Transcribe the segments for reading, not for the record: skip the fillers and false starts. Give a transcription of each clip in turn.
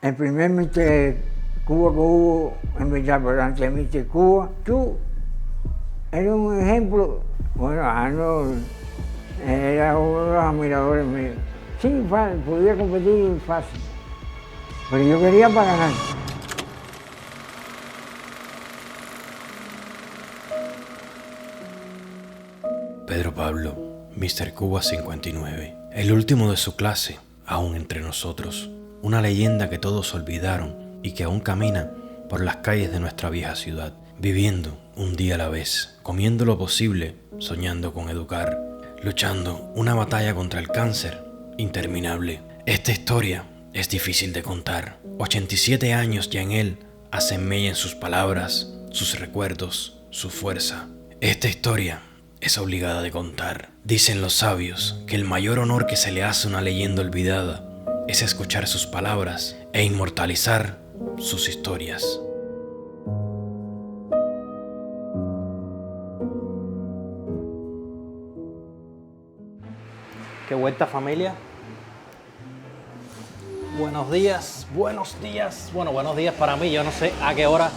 El primer Mister Cuba que hubo en verdad, pero antes de Mister Cuba, tú eres un ejemplo. Bueno, Arnold era uno de los admiradores míos. Sí, fácil, podía competir fácil, pero yo quería para ganar. Pedro Pablo, Mister Cuba 59, el último de su clase, aún entre nosotros, una leyenda que todos olvidaron y que aún camina por las calles de nuestra vieja ciudad, viviendo un día a la vez, comiendo lo posible, soñando con educar, luchando una batalla contra el cáncer interminable. Esta historia es difícil de contar. 87 años ya en él hacen mella en sus palabras, sus recuerdos, su fuerza. Esta historia es obligada de contar. Dicen los sabios que el mayor honor que se le hace a una leyenda olvidada es escuchar sus palabras e inmortalizar sus historias. Qué vuelta, familia. Buenos días, buenos días. Bueno, buenos días para mí. Yo no sé a qué hora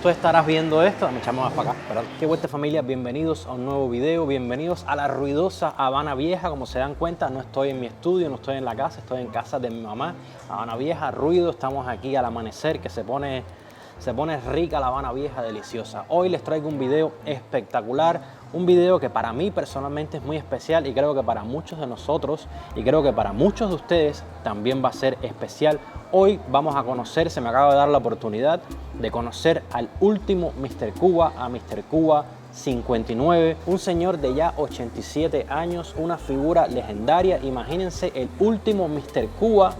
tú estarás viendo esto. Me echamos más para acá. Perdón. Qué vuelta, familia. Bienvenidos a un nuevo video. Bienvenidos a la ruidosa Habana Vieja. Como se dan cuenta, no estoy en mi estudio, no estoy en la casa, estoy en casa de mi mamá. Habana Vieja, ruido. Estamos aquí al amanecer, que se pone rica la Habana Vieja, deliciosa. Hoy les traigo un video espectacular. Un video que para mí personalmente es muy especial y creo que para muchos de nosotros y creo que para muchos de ustedes también va a ser especial. Hoy vamos a conocer, se me acaba de dar la oportunidad de conocer al último Mister Cuba, a Mister Cuba 59, un señor de ya 87 años, una figura legendaria. Imagínense el último Mister Cuba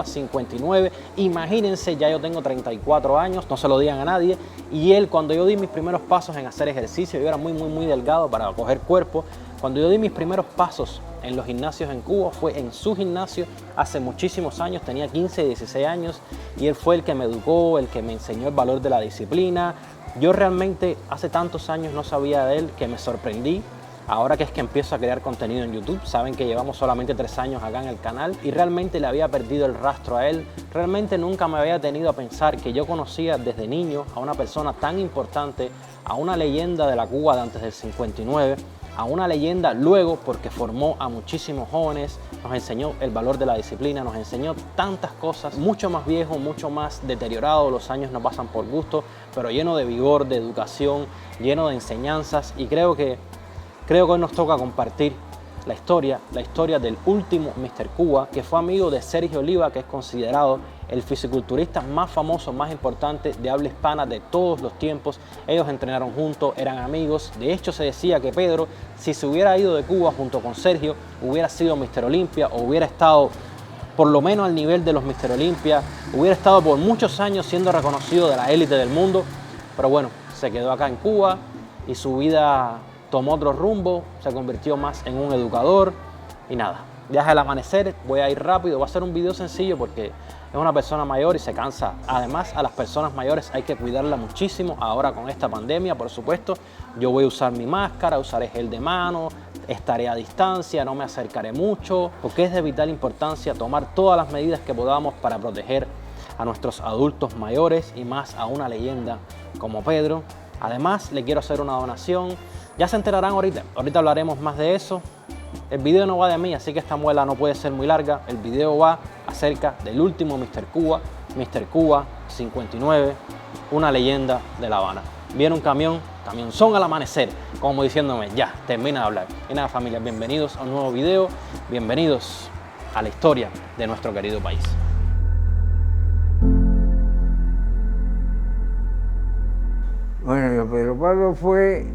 59. Imagínense, ya yo tengo 34 años, no se lo digan a nadie. Y él, cuando yo di mis primeros pasos en hacer ejercicio, yo era muy delgado para coger cuerpo. Cuando yo di mis primeros pasos en los gimnasios en Cuba, fue en su gimnasio hace muchísimos años, tenía 15, 16 años, y él fue el que me educó, el que me enseñó el valor de la disciplina. Yo realmente hace tantos años no sabía de él que me sorprendí. Ahora que es que empiezo a crear contenido en YouTube, saben que llevamos solamente 3 años acá en el canal y realmente le había perdido el rastro a él. Realmente nunca me había tenido a pensar que yo conocía desde niño a una persona tan importante, a una leyenda de la Cuba de antes del 59, a una leyenda luego porque formó a muchísimos jóvenes, nos enseñó el valor de la disciplina, nos enseñó tantas cosas, mucho más viejo, mucho más deteriorado, los años no pasan por gusto, pero lleno de vigor, de educación, lleno de enseñanzas, y creo que hoy nos toca compartir la historia del último Mister Cuba, que fue amigo de Sergio Oliva, que es considerado el fisiculturista más famoso, más importante de habla hispana de todos los tiempos. Ellos entrenaron juntos, eran amigos. De hecho, se decía que Pedro, si se hubiera ido de Cuba junto con Sergio, hubiera sido Mister Olimpia o hubiera estado por lo menos al nivel de los Mister Olimpia, hubiera estado por muchos años siendo reconocido de la élite del mundo. Pero bueno, se quedó acá en Cuba y su vida tomó otro rumbo, se convirtió más en un educador y nada. Viaje al amanecer, voy a ir rápido, voy a hacer un video sencillo porque es una persona mayor y se cansa. Además, a las personas mayores hay que cuidarla muchísimo ahora con esta pandemia, por supuesto. Yo voy a usar mi máscara, usaré gel de mano, estaré a distancia, no me acercaré mucho, porque es de vital importancia tomar todas las medidas que podamos para proteger a nuestros adultos mayores y más a una leyenda como Pedro. Además, le quiero hacer una donación. Ya se enterarán ahorita hablaremos más de eso. El video no va de mí, así que esta muela no puede ser muy larga. El video va acerca del último Mister Cuba 59, una leyenda de La Habana. Viene un camión son al amanecer, como diciéndome, ya, termina de hablar. Y nada, familia, bienvenidos a un nuevo video, bienvenidos a la historia de nuestro querido país. Bueno, Pedro Pablo fue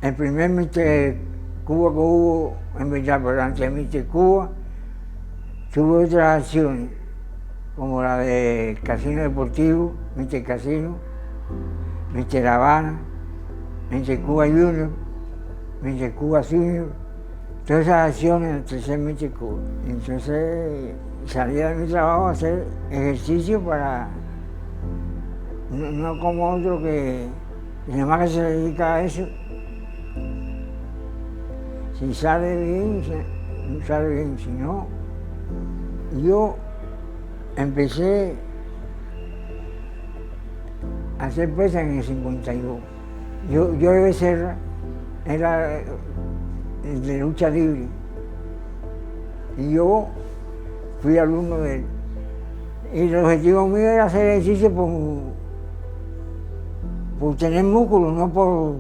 el primer Mister Cuba que hubo en verdad, pero antes de Mister Cuba tuve otras acciones, como la de Casino Deportivo, Mister Casino, Mister Habana, Mister Cuba Junior, Mister Cuba Senior, todas esas acciones antes de ser Mister Cuba. Entonces salía de mi trabajo a hacer ejercicio para, no como otro que nada más que se dedica a eso. Si sale bien, sale bien, si no, yo empecé a hacer pesas en el 52. Yo de Becerra era de lucha libre y yo fui alumno de él. Y el objetivo mío era hacer ejercicio por tener músculos, no por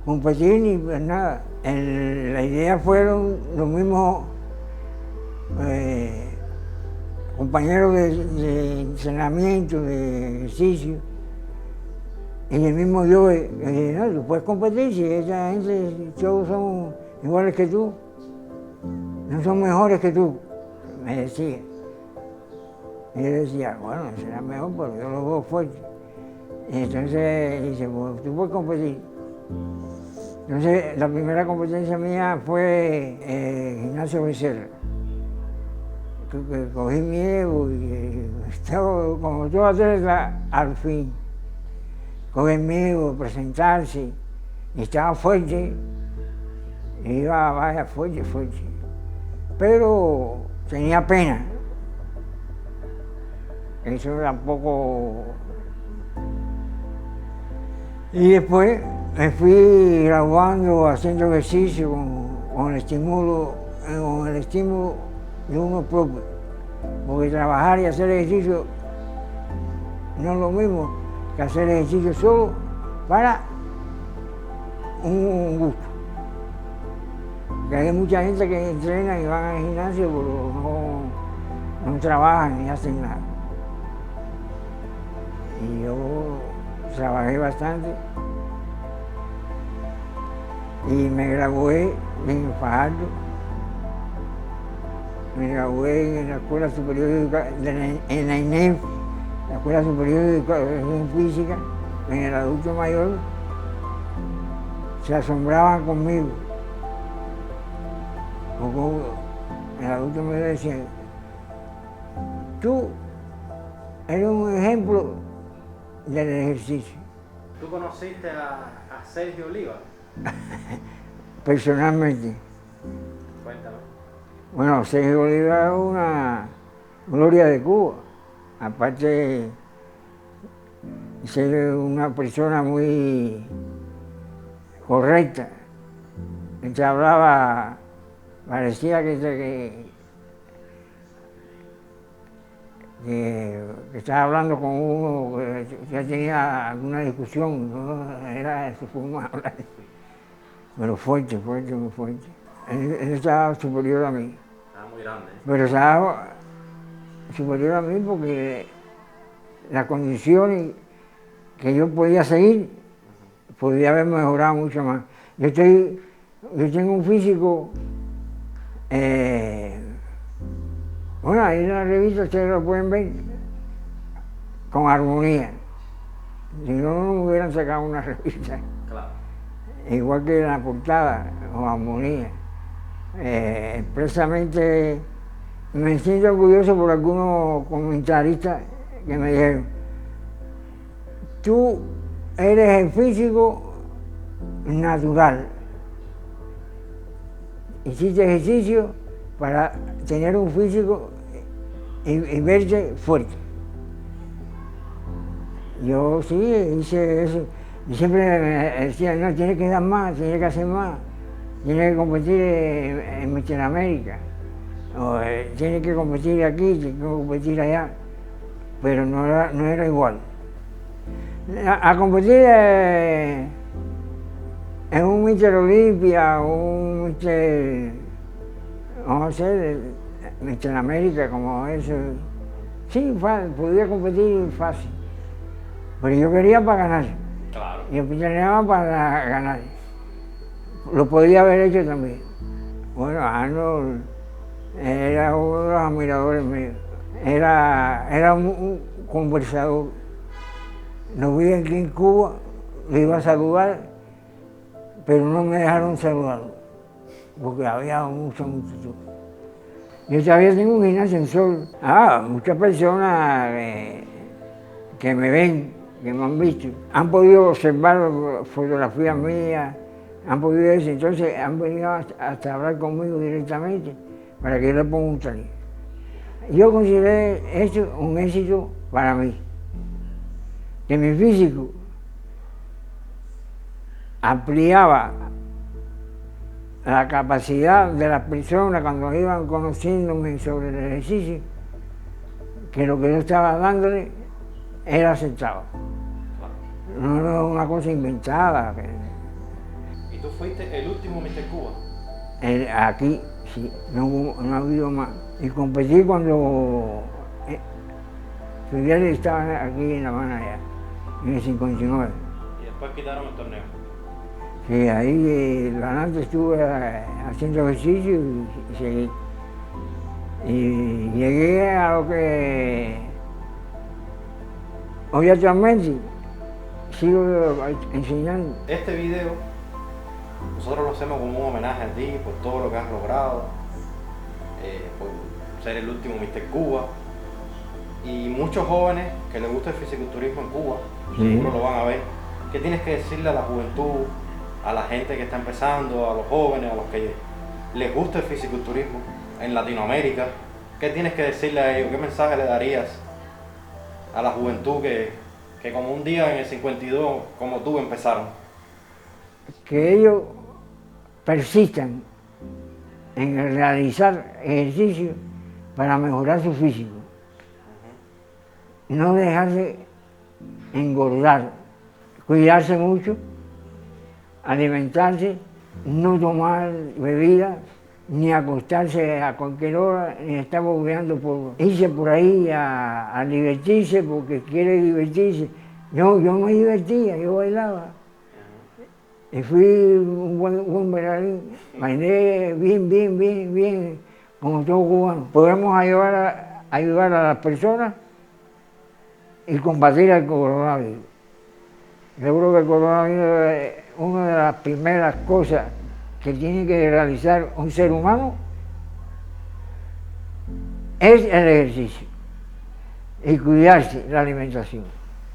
competir ni por nada. La idea fueron los mismos compañeros de entrenamiento, de ejercicio, y el mismo yo, dije, no, tú puedes competir si esa gente, todos son iguales que tú, no son mejores que tú, me decía. Y yo decía, bueno, será mejor, pero yo lo veo fuerte. Y entonces dice, pues tú puedes competir. Entonces la primera competencia mía fue Gimnasio Becerra. Que cogí miedo y estaba como todo atleta al fin. Cogí miedo, presentarse, y estaba fuerte, y iba vaya fuerte. Pero tenía pena. Eso tampoco. Y después me fui graduando, haciendo ejercicio con el estímulo de uno propio. Porque trabajar y hacer ejercicio no es lo mismo que hacer ejercicio solo para un gusto. Que hay mucha gente que entrena y van al gimnasio, pero no trabajan ni hacen nada. Y yo trabajé bastante y me gradué en Fajardo. Me gradué en la Escuela Superior de Educación, en la INEF, la Escuela Superior de Educación Física, en el adulto mayor. Se asombraban conmigo. Porque el adulto mayor decía, tú eres un ejemplo del ejercicio. ¿Tú conociste a Sergio Oliva? Personalmente. Cuéntame. Bueno, Sergio Oliva es una gloria de Cuba. Aparte de ser una persona muy correcta. Él hablaba, parecía que estaba hablando con uno que ya tenía alguna discusión, no era su forma de hablar. Pero fuerte, muy fuerte. Él estaba superior a mí. Estaba muy grande. Pero estaba superior a mí porque las condiciones que yo podía seguir, podía haber mejorado mucho más. Yo tengo un físico, bueno, ahí en la revista ustedes lo pueden ver, con armonía. Si no, no me hubieran sacado una revista. Claro. Igual que la portada, con armonía. Expresamente me siento orgulloso por algunos comentaristas que me dijeron, tú eres el físico natural. Hiciste ejercicio para tener un físico y verte fuerte. Yo sí hice eso. Y siempre me decían, no, tienes que dar más, tienes que hacer más, tienes que competir en Latinoamérica, o tienes que competir aquí, tienes que competir allá, pero no era igual. A competir en un Mister Olimpia, un Mister, vamos a hacer, Mister América, como eso, sí, podía competir fácil, pero yo quería para ganar. Claro. Y entrenaba para ganar. Lo podía haber hecho también. Bueno, Arnold era uno de los admiradores míos. Era un conversador. Lo vi aquí en Cuba, lo iba a saludar, pero no me dejaron saludarlo, porque había mucha multitud. Yo todavía tengo un gimnasio en Sol. Muchas personas que me ven, que me han visto, han podido observar fotografías mías, han podido eso, entonces han venido hasta hablar conmigo directamente para que yo le ponga un taller. Yo consideré esto un éxito para mí, que mi físico ampliaba la capacidad de las personas cuando iban conociéndome sobre el ejercicio, que lo que yo estaba dándole era aceptado. No era una cosa inventada. ¿Y tú fuiste el último Mr. Cuba? Aquí, sí, no ha habido más. Y competí cuando Fidel estaba aquí en La Habana ya, en el 59. Y después quitaron el torneo. Sí, ahí adelante estuve haciendo ejercicio y seguí. Y llegué a lo que hoy actualmente sigo enseñando. Este video nosotros lo hacemos como un homenaje a ti por todo lo que has logrado, por ser el último Mr. Cuba. Y muchos jóvenes que les gusta el fisiculturismo en Cuba, seguro lo van a ver. ¿Qué tienes que decirle a la juventud, a la gente que está empezando, a los jóvenes, a los que les gusta el fisiculturismo en Latinoamérica? ¿Qué tienes que decirle a ellos? ¿Qué mensaje le darías a la juventud que como un día en el 52, como tú, empezaron? Que ellos persistan en realizar ejercicio para mejorar su físico. No dejarse engordar, cuidarse mucho, alimentarse, no tomar bebidas, ni acostarse a cualquier hora, ni estar bobeando por irse por ahí a divertirse porque quiere divertirse. Yo me divertía, yo bailaba. Y fui un buen bailarín, bailé bien, como todo cubano. Podemos ayudar a las personas y combatir el coronavirus. Yo creo que el coronavirus es una de las primeras cosas que tiene que realizar un ser humano, es el ejercicio y cuidarse la alimentación.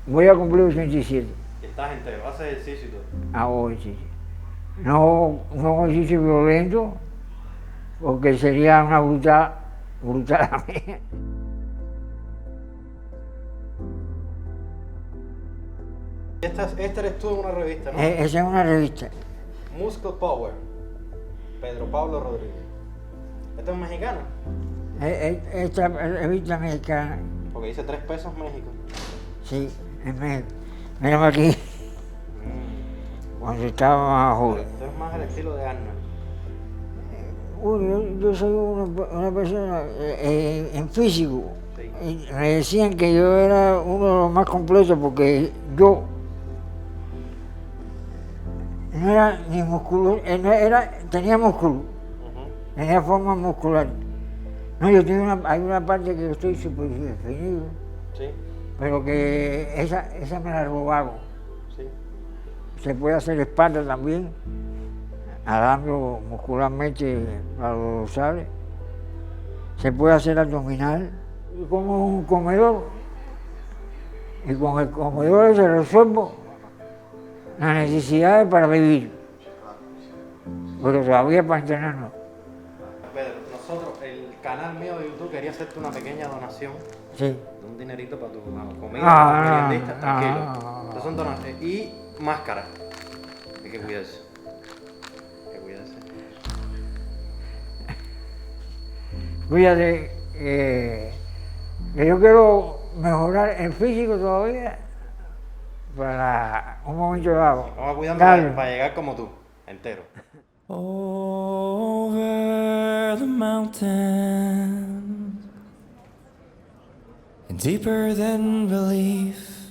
Voy a cumplir 87. Estás entero, haces ejercicio y todo. Hago ejercicio. No ejercicio violento, porque sería una brutal a mí. Este eres tú en una revista, ¿no? Esa es una revista. Muscle Power, Pedro Pablo Rodríguez. ¿Esta es mexicana? Esta revista mexicana, Porque dice 3 pesos México. sí, en México. Mírame aquí, cuando estaba más joven. Esto es más el estilo de Arnold. Yo soy una persona en físico. Sí. Y me decían que yo era uno de los más completos porque yo no era ni muscular, tenía músculo, tenía forma muscular. No, yo tengo hay una parte que yo estoy súper definido, Sí, pero que esa me la robaron. sí. Se puede hacer espalda también, hablando muscularmente a los dorsales. Se puede hacer abdominal, como un comedor. Y con el comedor se resuelvo las necesidades para vivir. Pero todavía para entrenarnos. Pedro, nosotros, el canal mío de YouTube quería hacerte una pequeña donación. Sí. De un dinerito para tu comida, Ah, para tu meriendista, tranquilo. ah. Estas son donaciones. Y máscara. Hay que cuidarse. Hay que cuidarse. Cuídate, que yo quiero mejorar el físico todavía para un momento dado. Vamos a cuidarnos Dale. para llegar como tú, entero. Over the mountains and deeper than belief,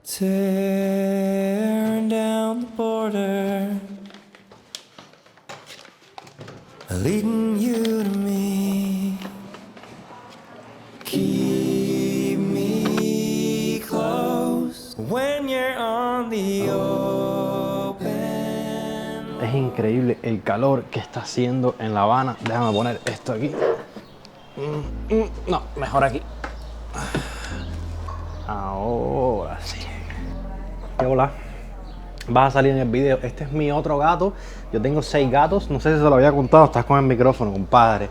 tearing down the border, leading you to me. Keep me close when you're on the open. Es increíble el calor que está haciendo en La Habana. Déjame poner esto aquí. No, mejor aquí. Ahora sí. Hola. Vas a salir en el video. Este es mi otro gato. Yo tengo 6 gatos. No sé si se lo había contado. Estás con el micrófono, compadre.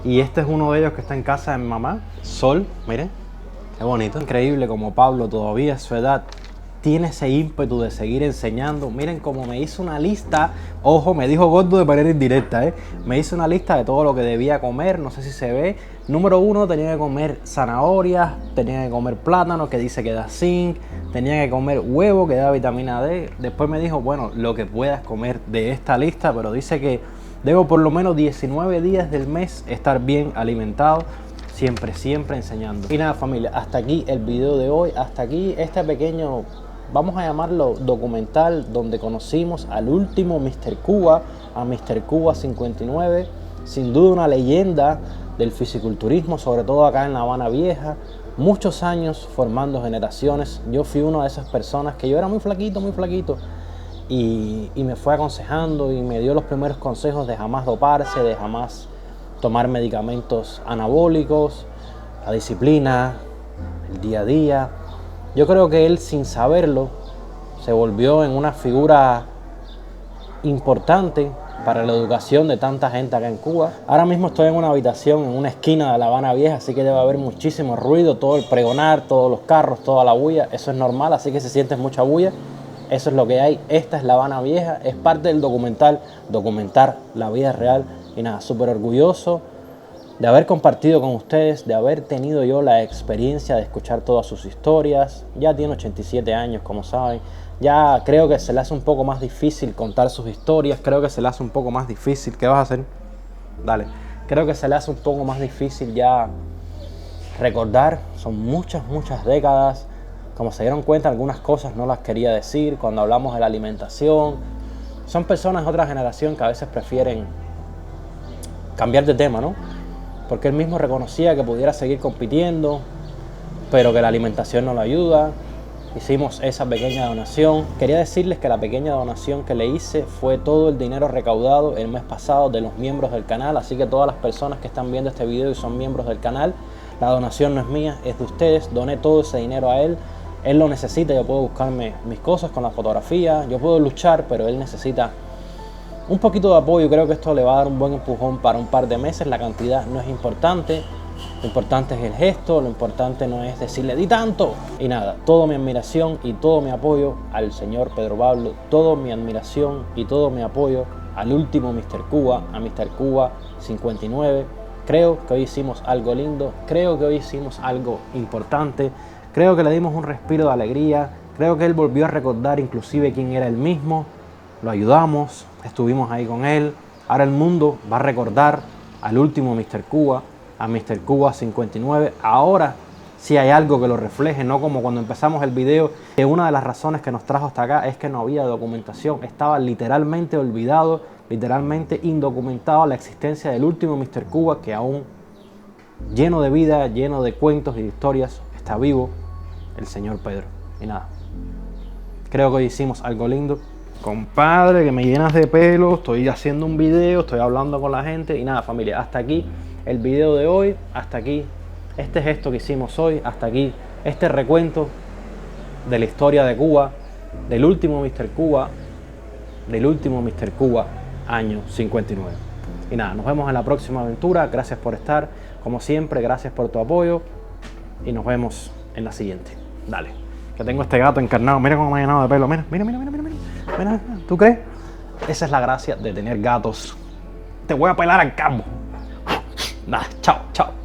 Y este es uno de ellos que está en casa de mi mamá, Sol, miren, qué bonito. Increíble como Pablo todavía a su edad tiene ese ímpetu de seguir enseñando. Miren cómo me hizo una lista, ojo, me dijo gordo de manera indirecta, me hizo una lista de todo lo que debía comer, no sé si se ve. Número 1, tenía que comer zanahorias, tenía que comer plátano, que dice que da zinc, tenía que comer huevo, que da vitamina D. Después me dijo, bueno, lo que puedas comer de esta lista, pero dice que debo por lo menos 19 días del mes estar bien alimentado. Siempre enseñando. Y nada, familia, hasta aquí el video de hoy, hasta aquí este pequeño, vamos a llamarlo documental, donde conocimos al último Mr. Cuba, a Mr. Cuba 59, sin duda una leyenda del fisiculturismo, sobre todo acá en La Habana Vieja, muchos años formando generaciones. Yo fui una de esas personas que yo era muy flaquito, y me fue aconsejando y me dio los primeros consejos de jamás doparse, de jamás tomar medicamentos anabólicos, la disciplina, el día a día. Yo creo que él, sin saberlo, se volvió en una figura importante para la educación de tanta gente acá en Cuba. Ahora mismo estoy en una habitación en una esquina de La Habana Vieja, así que debe haber muchísimo ruido, todo el pregonar, todos los carros, toda la bulla. Eso es normal, así que se siente mucha bulla. Eso es lo que hay. Esta es La Habana Vieja, es parte del documental, documentar la vida real. Y nada, súper orgulloso de haber compartido con ustedes, de haber tenido yo la experiencia de escuchar todas sus historias. Ya tiene 87 años, como saben. Ya creo que se le hace un poco más difícil contar sus historias. Creo que se le hace un poco más difícil. ¿Qué vas a hacer? Dale. Creo que se le hace un poco más difícil ya recordar. Son muchas décadas. Como se dieron cuenta, algunas cosas no las quería decir cuando hablamos de la alimentación. Son personas de otra generación que a veces prefieren cambiar de tema, ¿no? Porque él mismo reconocía que pudiera seguir compitiendo, pero que la alimentación no lo ayuda. Hicimos esa pequeña donación. Quería decirles que la pequeña donación que le hice fue todo el dinero recaudado el mes pasado de los miembros del canal. Así que todas las personas que están viendo este video y son miembros del canal, la donación no es mía, es de ustedes. Doné todo ese dinero a él. Él lo necesita, yo puedo buscarme mis cosas con la fotografía, yo puedo luchar, pero él necesita un poquito de apoyo. Creo que esto le va a dar un buen empujón para un par de meses. La cantidad no es importante, lo importante es el gesto, lo importante no es decirle di tanto. Y nada, toda mi admiración y todo mi apoyo al señor Pedro Pablo, toda mi admiración y todo mi apoyo al último Mr. Cuba, a Mr. Cuba 59. Creo que hoy hicimos algo lindo, creo que hoy hicimos algo importante. Creo que le dimos un respiro de alegría, creo que él volvió a recordar inclusive quién era él mismo, lo ayudamos, estuvimos ahí con él. Ahora el mundo va a recordar al último Mr. Cuba, a Mr. Cuba 59. Ahora sí hay algo que lo refleje, no como cuando empezamos el video, que una de las razones que nos trajo hasta acá es que no había documentación, estaba literalmente olvidado, literalmente indocumentado la existencia del último Mr. Cuba, que aún lleno de vida, lleno de cuentos y de historias, está vivo el señor Pedro. Y nada, creo que hoy hicimos algo lindo. Compadre, que me llenas de pelo, estoy haciendo un video, estoy hablando con la gente. Y nada, familia, hasta aquí el video de hoy, hasta aquí este gesto que hicimos hoy, hasta aquí este recuento de la historia de Cuba, del último Mr. Cuba, año 59. Y nada, nos vemos en la próxima aventura. Gracias por estar, como siempre, gracias por tu apoyo. Y nos vemos en la siguiente. Dale, que tengo este gato encarnado. Mira cómo me ha llenado de pelo. Mira. Mira, ¿tú crees? Esa es la gracia de tener gatos. Te voy a pelar al cabo. Nada, chao.